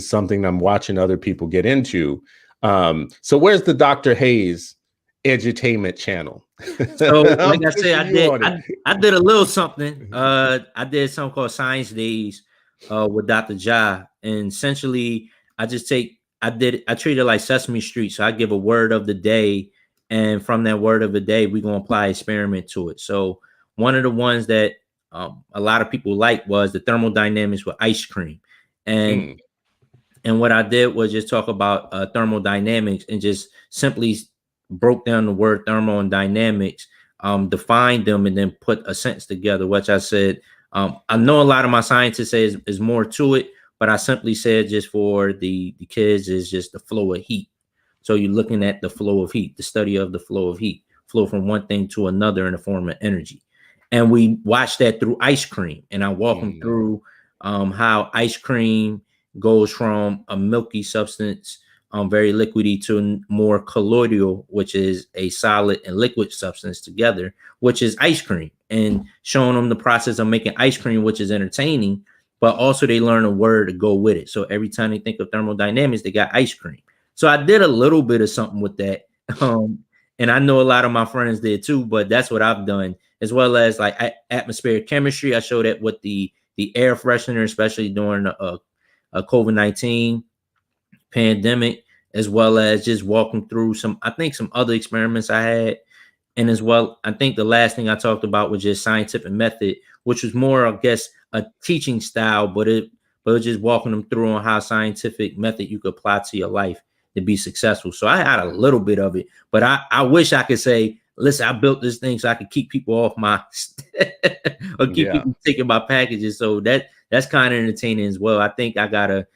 something I'm watching other people get into. So where's the Dr. Hayes edutainment channel? So like I said, I did a little something. I did something called Science Days with Dr. Ja. And essentially I treat it like Sesame Street. So I give a word of the day, and from that word of the day, we're going to apply experiment to it. So one of the ones that a lot of people liked was the thermodynamics with ice cream. And what I did was just talk about thermodynamics, and just simply broke down the word thermo and dynamics, defined them, and then put a sentence together, which I said, I know a lot of my scientists say is more to it, but I simply said just for the kids is just the flow of heat. So you're looking at the flow of heat, the study of the flow of heat, flow from one thing to another in the form of energy. And we watched that through ice cream, and I walk them through how ice cream goes from a milky substance, very liquidy, to more colloidal, which is a solid and liquid substance together, which is ice cream, and showing them the process of making ice cream, which is entertaining, but also they learn a word to go with it. So every time they think of thermodynamics, they got ice cream. So I did a little bit of something with that. and I know a lot of my friends did too, but that's what I've done, as well as like atmospheric chemistry. I showed that with the air freshener, especially during a COVID-19 pandemic, as well as just walking through some other experiments I had. And as well, I think the last thing I talked about was just scientific method, which was more, I guess, a teaching style, but it was just walking them through on how scientific method you could apply to your life to be successful. So I had a little bit of it, but I wish I could say, listen, I built this thing so I could keep people off my or keep people taking my packages. So that's kind of entertaining as well. I think I gotta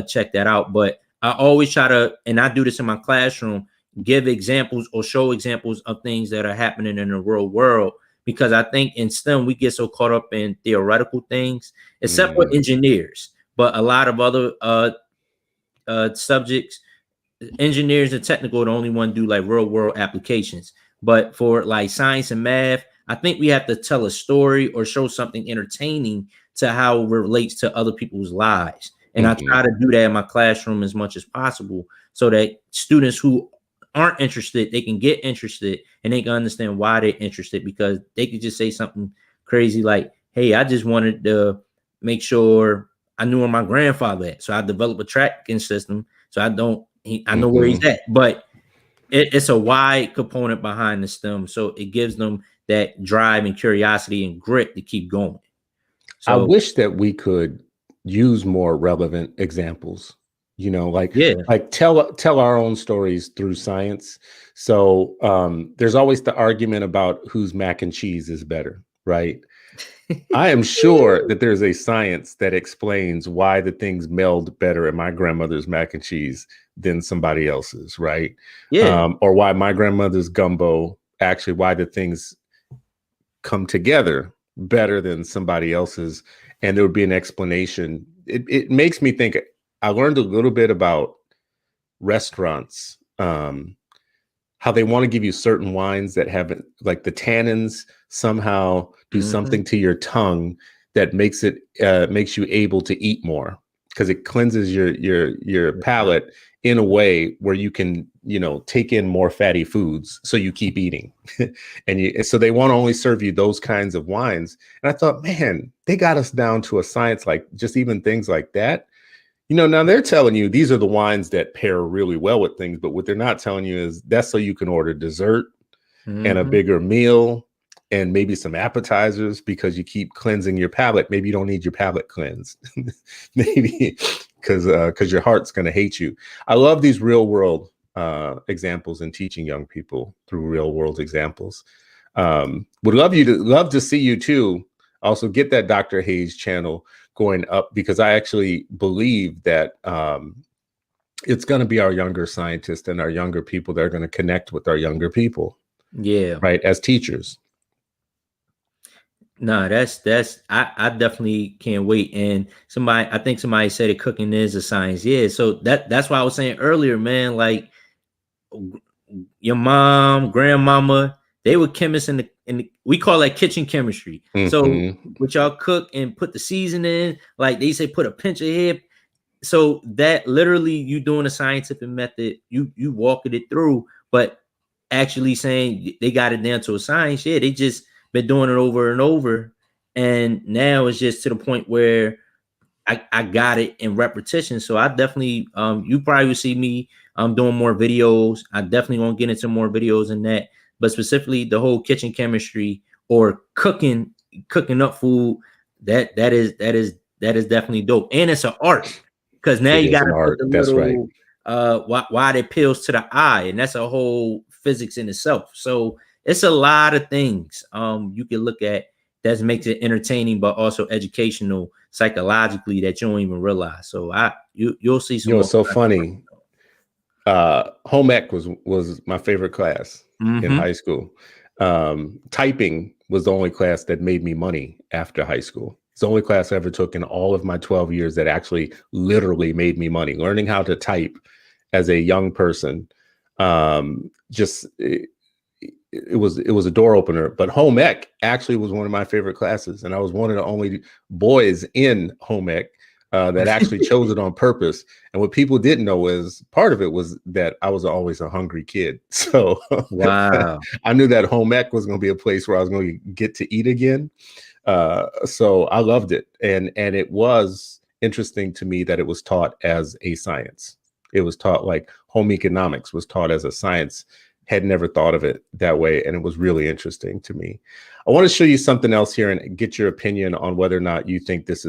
check that out. But I always try to, and I do this in my classroom, give examples or show examples of things that are happening in the real world. Because I think in STEM, we get so caught up in theoretical things, except for engineers, but a lot of other subjects, engineers and technical, the only one do like real world applications. But for like science and math, I think we have to tell a story or show something entertaining to how it relates to other people's lives. And I try to do that in my classroom as much as possible so that students who aren't interested, they can get interested and they can understand why they're interested, because they could just say something crazy like, hey, I just wanted to make sure I knew where my grandfather at. So I developed a tracking system so I know where he's at. But it's a wide component behind the STEM. So it gives them that drive and curiosity and grit to keep going. So I wish that we could use more relevant examples, like tell our own stories through science. So there's always the argument about whose mac and cheese is better, right? I am sure that there's a science that explains why the things meld better in my grandmother's mac and cheese than somebody else's, right? Or why my grandmother's gumbo, actually why the things come together better than somebody else's. And there would be an explanation. It makes me think. I learned a little bit about restaurants, how they want to give you certain wines that have like the tannins somehow do something to your tongue that makes you able to eat more, because it cleanses your palate in a way where you can, take in more fatty foods. So you keep eating so they want to only serve you those kinds of wines. And I thought, man, they got us down to a science, like just even things like that. Now they're telling you these are the wines that pair really well with things, but what they're not telling you is that's so you can order dessert and a bigger meal and maybe some appetizers, because you keep cleansing your palate. Maybe you don't need your palate cleansed, maybe because your heart's going to hate you. I love these real world examples and teaching young people through real world examples. Would love to see you too. Also get that Dr. Hayes channel going up, because I actually believe that it's going to be our younger scientists and our younger people that are going to connect with our younger people. Yeah. Right. As teachers. No, I definitely can't wait. And I think somebody said it, cooking is a science. Yeah. So that's why I was saying earlier, man, like your mom, grandmama, they were chemists in the we call that kitchen chemistry. So what y'all cook and put the seasoning, like they say, put a pinch of here. So that literally you doing a scientific method, you walking it through, but actually saying they got it down to a science. Yeah, they just been doing it over and over. And now it's just to the point where I got it in repetition. So I definitely, you probably will see me doing more videos. I definitely won't get into more videos in that, but specifically the whole kitchen chemistry or cooking up food, that is definitely dope. And it's an art, because now you got to put the little why it appeals to the eye, and that's a whole physics in itself. So it's a lot of things you can look at that makes it entertaining, but also educational psychologically that you don't even realize. So you'll see some. It's so funny. Home ec was my favorite class in high school. Typing was the only class that made me money after high school. It's the only class I ever took in all of my 12 years that actually literally made me money. Learning how to type as a young person, it was a door opener. But home ec actually was one of my favorite classes, and I was one of the only boys in home ec. that actually chose it on purpose. And what people didn't know is part of it was that I was always a hungry kid. So Wow. I knew that home ec was going to be a place where I was going to get to eat again. So I loved it. And it was interesting to me that it was taught as a science. It was taught like home economics was taught as a science. Had never thought of it that way. And it was really interesting to me. I want to show you something else here and get your opinion on whether or not you think this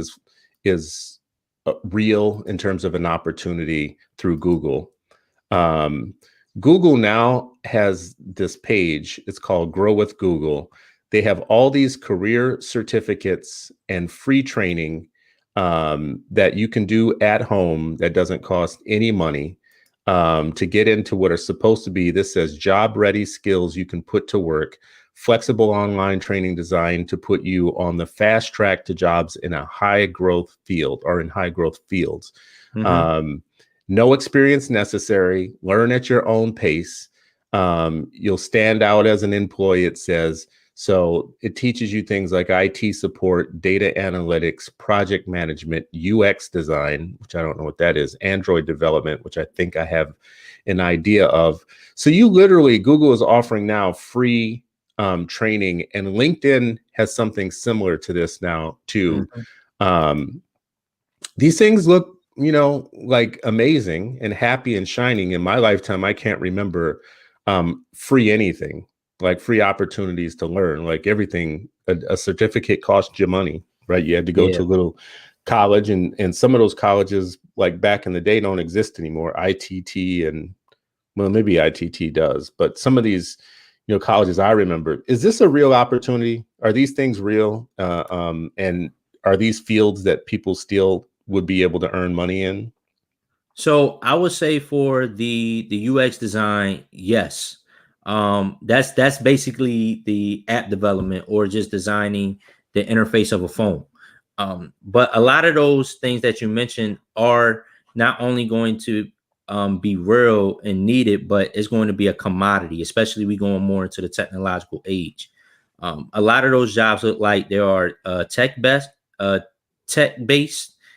is real in terms of an opportunity through Google. Google now has this page. It's called Grow with Google. They have all these career certificates and free training that you can do at home that doesn't cost any money to get into what are supposed to be, this says job ready skills you can put to work, flexible online training designed to put you on the fast track to jobs in a high growth field or in high growth fields. No experience necessary, learn at your own pace. You'll stand out as an employee, it says. So it teaches you things like IT support, data analytics, project management, UX design, which I don't know what that is, Android development, which I think I have an idea of. So you literally, Google is offering now free training, and LinkedIn has something similar to this now too. These things look, like amazing and happy and shining. In my lifetime, I can't remember free anything. Like free opportunities to learn, like everything, a certificate cost you money, right? You had to go to a little college, and some of those colleges, like back in the day, don't exist anymore. ITT and, well, maybe ITT does, but some of these, colleges I remember. Is this a real opportunity? Are these things real? And are these fields that people still would be able to earn money in? So I would say for the UX design, yes. That's basically the app development or just designing the interface of a phone. But a lot of those things that you mentioned are not only going to be real and needed, but it's going to be a commodity, especially we going more into the technological age. A lot of those jobs look like they are tech-based,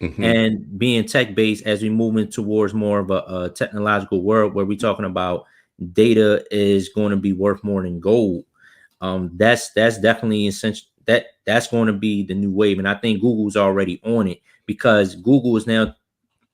and being tech-based as we move in towards more of a technological world where we're talking about data is going to be worth more than gold. That's definitely essential. That's going to be the new wave, and I think Google's already on it because Google is now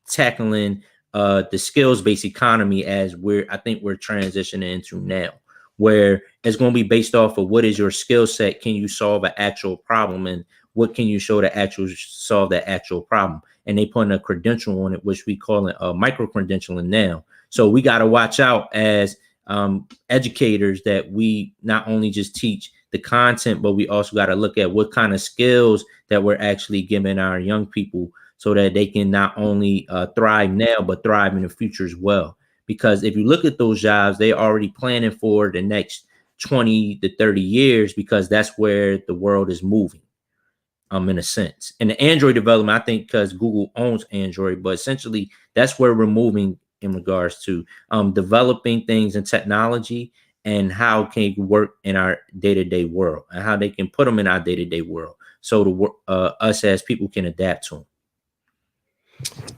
tackling the skills-based economy as I think we're transitioning into now, where it's going to be based off of what is your skill set. Can you solve an actual problem, and what can you show to actually solve that actual problem? And they put a credential on it, which we call it micro-credentialing now. So we got to watch out as educators that we not only just teach the content, but we also got to look at what kind of skills that we're actually giving our young people so that they can not only thrive now, but thrive in the future as well. Because if you look at those jobs, they're already planning for the next 20 to 30 years because that's where the world is moving. In a sense, and the Android development, I think because Google owns Android, but essentially that's where we're moving in regards to developing things in technology and how can it work in our day-to-day world and how they can put them in our day-to-day world. So us as people can adapt to them.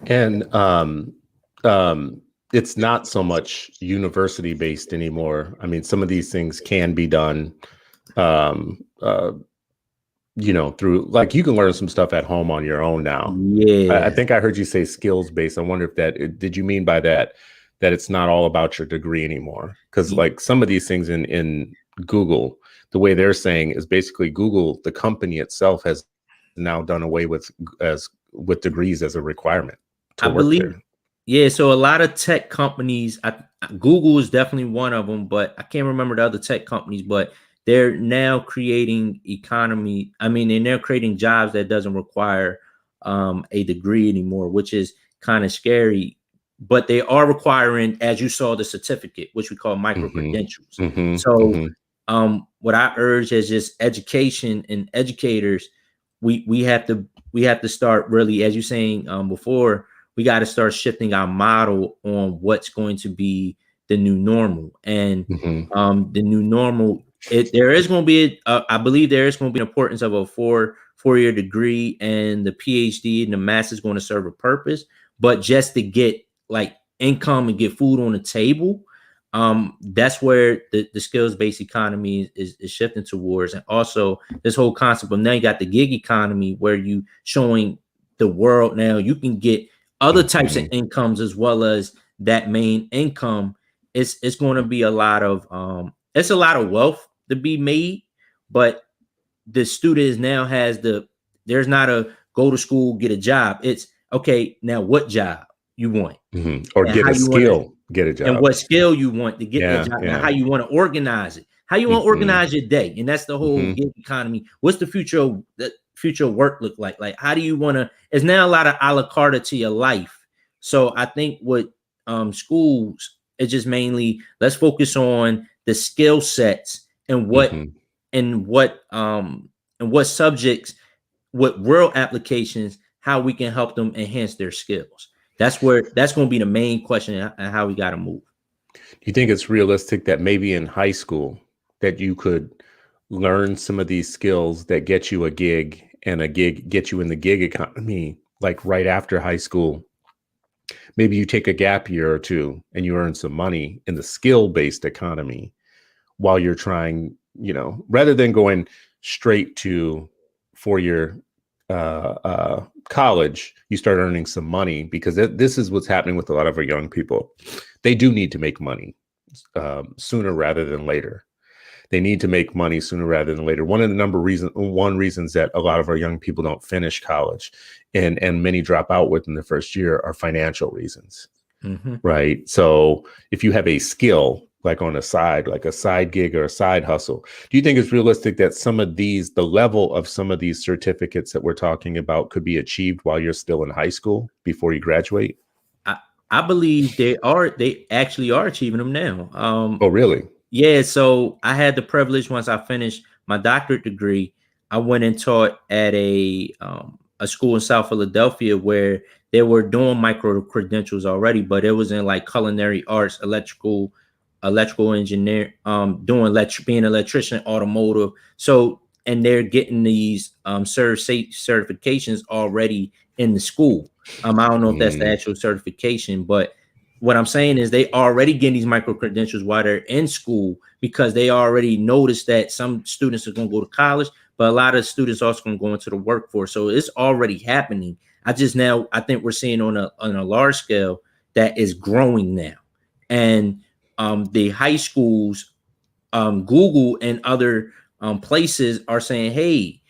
And it's not so much university based anymore. I mean, some of these things can be done through, like, you can learn some stuff at home on your own now. Yeah. I think I heard you say skills based. I wonder if did you mean by that it's not all about your degree anymore? Because like some of these things in Google, the way they're saying is basically Google, the company itself, has now done away with degrees as a requirement to work there. Yeah, so a lot of tech companies, Google is definitely one of them, but I can't remember the other tech companies, but they're now creating they're now creating jobs that doesn't require a degree anymore, which is kind of scary. But they are requiring, as you saw, the certificate, which we call MicroCredentials. What I urge is just education and educators. We have to start really, as you're saying before, we got to start shifting our model on what's going to be the new normal. And the new normal, there is going to be, I believe there is going to be an importance of a 4 4-year degree and the PhD and the master's going to serve a purpose, but just to get like income and get food on the table, that's where the skills-based economy is shifting towards. And also this whole concept of now you got the gig economy where you showing the world now you can get other types of incomes as well as that main income. It's going to be a lot of it's a lot of wealth to be made, but the student now has there's not a go to school, get a job. It's okay, now what job you want, or and get how a you want skill, get a job, and what skill you want to get that job, and how you want to organize it, how you want to organize your day. And that's the whole gig economy. What's the future of work look like? Like, how do you want to, it's now a lot of a la carte to your life. So I think what schools, it's just mainly let's focus on the skill sets and what and what subjects, what real applications, how we can help them enhance their skills. That's going to be the main question and how we got to move. Do you think it's realistic that maybe in high school that you could learn some of these skills that get you a gig, and a gig get you in the gig economy, like right after high school? Maybe you take a gap year or two and you earn some money in the skill-based economy while you're trying, rather than going straight to 4-year college, you start earning some money, because this is what's happening with a lot of our young people. They do need to make money sooner rather than later. They need to make money sooner rather than later. One of the reasons that a lot of our young people don't finish college and many drop out within the first year are financial reasons, right? So if you have a skill, like on a side, like a side gig or a side hustle, do you think it's realistic that the level of some of these certificates that we're talking about could be achieved while you're still in high school before you graduate? I believe they actually are achieving them now. Oh, really? Yeah. So I had the privilege, once I finished my doctorate degree, I went and taught at a school in South Philadelphia where they were doing micro-credentials already, but it was in like culinary arts, electrical engineer, being an electrician, automotive. So, and they're getting these certifications already in the school. I don't know if that's the actual certification, but what I'm saying is they already getting these micro-credentials while they're in school, because they already noticed that some students are going to go to college, but a lot of students also going to go into the workforce. So it's already happening. I think we're seeing on a large scale that is growing now. And the high schools, Google and other places are saying, hey,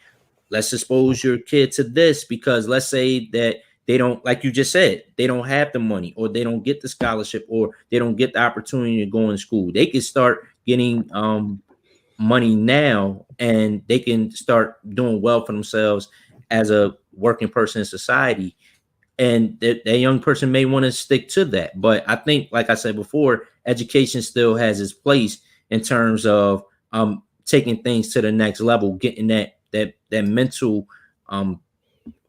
let's expose your kid to this, because let's say that they don't, like you just said, they don't have the money, or they don't get the scholarship, or they don't get the opportunity to go in school. They can start getting money now, and they can start doing well for themselves as a working person in society. And that young person may want to stick to that. But I think, like I said before, education still has its place in terms of taking things to the next level, getting that mental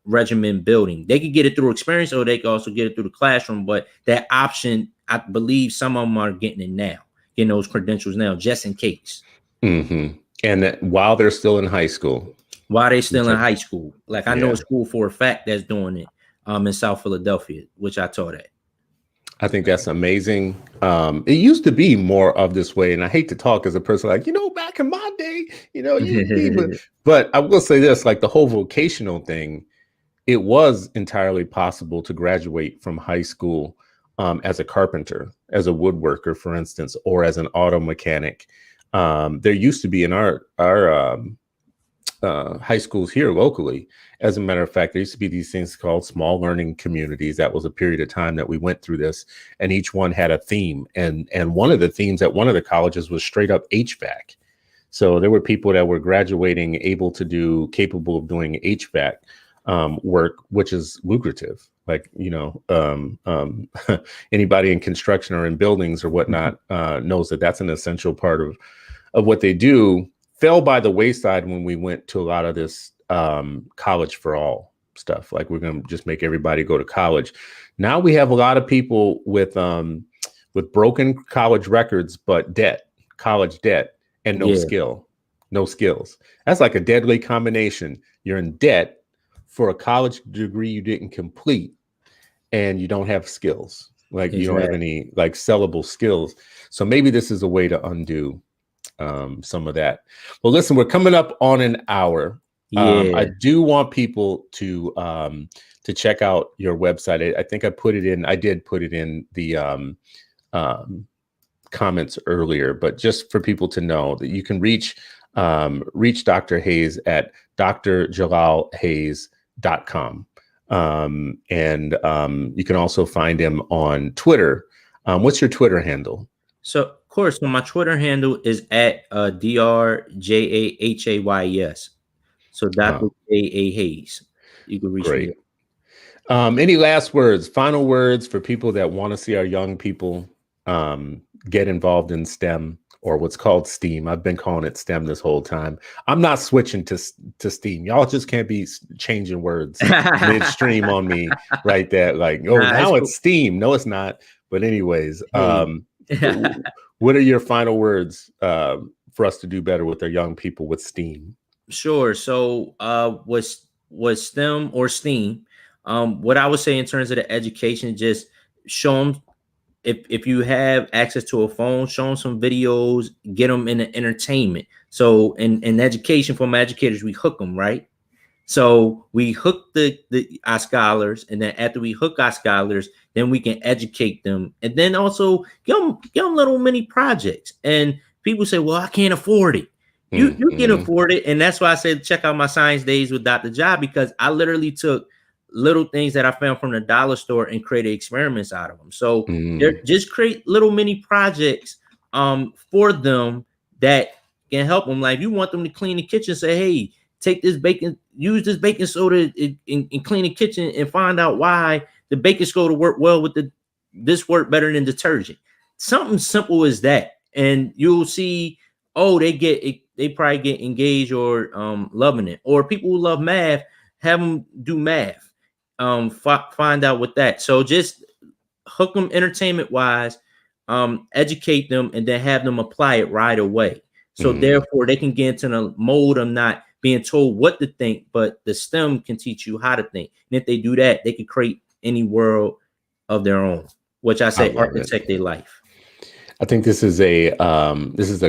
regimen building. They could get it through experience, or they could also get it through the classroom. But that option, I believe some of them are getting it now, getting those credentials now, just in case. And that while they're still in high school. While they're still in high school. Like I know a school for a fact that's doing it in South Philadelphia, which I taught at. I think that's amazing. It used to be more of this way, and I hate to talk as a person like, back in my day, but I will say this, like the whole vocational thing, it was entirely possible to graduate from high school as a carpenter, as a woodworker, for instance, or as an auto mechanic. There used to be in our high schools here locally. As a matter of fact, there used to be these things called small learning communities. That was a period of time that we went through this, and each one had a theme. And one of the themes at one of the colleges was straight up HVAC. So there were people that were graduating capable of doing HVAC work, which is lucrative. Like, anybody in construction or in buildings or whatnot knows that that's an essential part of what they do. Fell by the wayside when we went to a lot of this college for all stuff. Like, we're going to just make everybody go to college. Now we have a lot of people with broken college records, but college debt, and no no skills. That's like a deadly combination. You're in debt for a college degree you didn't complete, and you don't have skills. Like you don't have any like sellable skills. So maybe this is a way to undo some of that. Well, listen, we're coming up on an hour. I do want people to check out your website. I think I did put it in the comments earlier, but just for people to know that you can reach Dr. Hayes at drjalalhayes.com. And you can also find him on Twitter. What's your Twitter handle? So, of course, my Twitter handle is at drjahays. So Dr. J.A. Hayes. You can reach me. Any last words, final words for people that want to see our young people get involved in STEM, or what's called STEAM? I've been calling it STEM this whole time. I'm not switching to STEAM. Y'all just can't be changing words midstream on me right there. Like, oh, now it's STEAM. No, it's not. But anyways, what are your final words for us to do better with our young people with STEAM? Sure. So was STEM or STEAM? What I would say in terms of the education, just show them, if you have access to a phone, show them some videos, get them in the entertainment. So in education, from educators, we hook them, right? So we hook our scholars, and then after we hook our scholars, then we can educate them, and then also give them little mini projects. And people say, well, I can't afford it. You can afford it. And that's why I said, check out my science days with Dr. Ja, because I literally took little things that I found from the dollar store and created experiments out of them. So just create little mini projects for them that can help them. Like, you want them to clean the kitchen, say, hey, take this use this baking soda and clean the kitchen, and find out why the baking soda work well with this work better than detergent. Something simple as that. And you'll see, oh, they probably get engaged or loving it. Or people who love math, have them do math. Find out with that. So just hook them entertainment wise, educate them, and then have them apply it right away. So therefore they can get into the mode of not being told what to think, but the STEM can teach you how to think. And if they do that, they can create any world of their own, which I say architect their life. I think this is a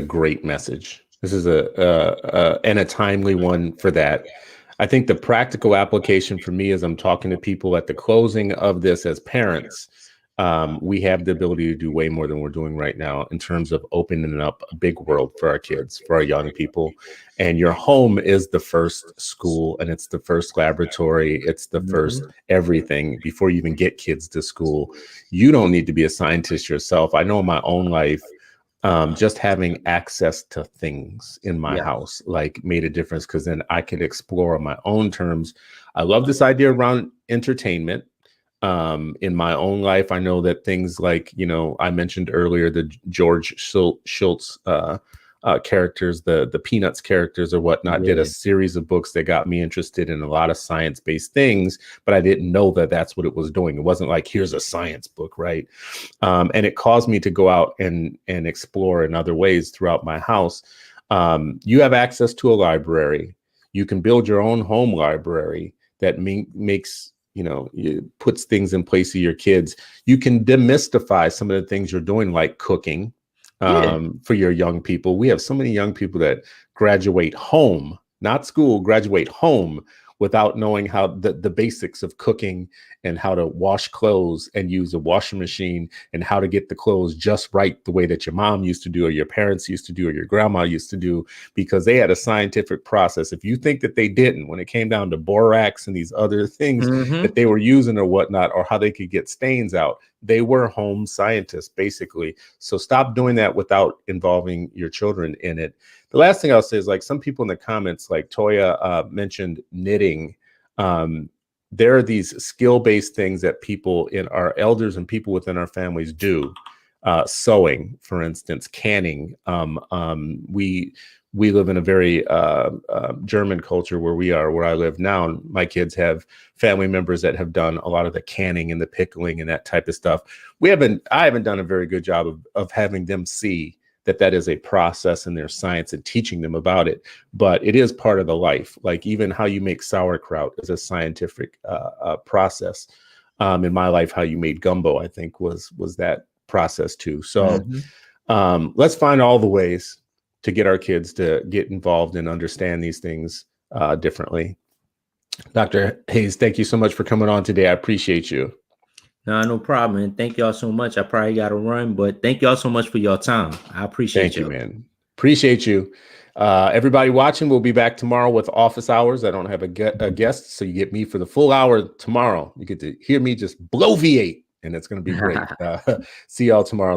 great message. This is and a timely one for that. I think the practical application for me, as I'm talking to people at the closing of this as parents, we have the ability to do way more than we're doing right now in terms of opening up a big world for our kids, for our young people. And your home is the first school, and it's the first laboratory. It's the first everything before you even get kids to school. You don't need to be a scientist yourself. I know in my own life, just having access to things in my house like made a difference, because then I could explore on my own terms. I love this idea around entertainment. In my own life, I know that things like, I mentioned earlier, the George Schultz characters, the Peanuts characters or whatnot, did a series of books that got me interested in a lot of science-based things, but I didn't know that that's what it was doing. It wasn't like, here's a science book, right? And it caused me to go out and explore in other ways throughout my house. You have access to a library. You can build your own home library that makes, it puts things in place of your kids. You can demystify some of the things you're doing, like cooking, for your young people. We have so many young people that graduate home, not school, graduate home without knowing how the basics of cooking and how to wash clothes and use a washing machine and how to get the clothes just right the way that your mom used to do, or your parents used to do, or your grandma used to do, because they had a scientific process. If you think that they didn't, when it came down to borax and these other things that they were using or whatnot, or how they could get stains out, they were home scientists, basically. So stop doing that without involving your children in it. The last thing I'll say is, like, some people in the comments, like Toya mentioned knitting. There are these skill-based things that people in our elders and people within our families do. Sewing, for instance, canning. We live in a very German culture where I live now. And my kids have family members that have done a lot of the canning and the pickling and that type of stuff. I haven't done a very good job of having them see that is a process and there's science and teaching them about it, but it is part of the life. Like even how you make sauerkraut is a scientific process. In my life, how you made gumbo, I think was that process too. So let's find all the ways to get our kids to get involved and understand these things differently. Dr. Hayes, thank you so much for coming on today. I appreciate you. No problem. And thank y'all so much. I probably got to run, but thank y'all so much for your time. I appreciate you, man. Appreciate you. Everybody watching, we'll be back tomorrow with office hours. I don't have a guest, so you get me for the full hour tomorrow. You get to hear me just bloviate, and it's going to be great. See y'all tomorrow.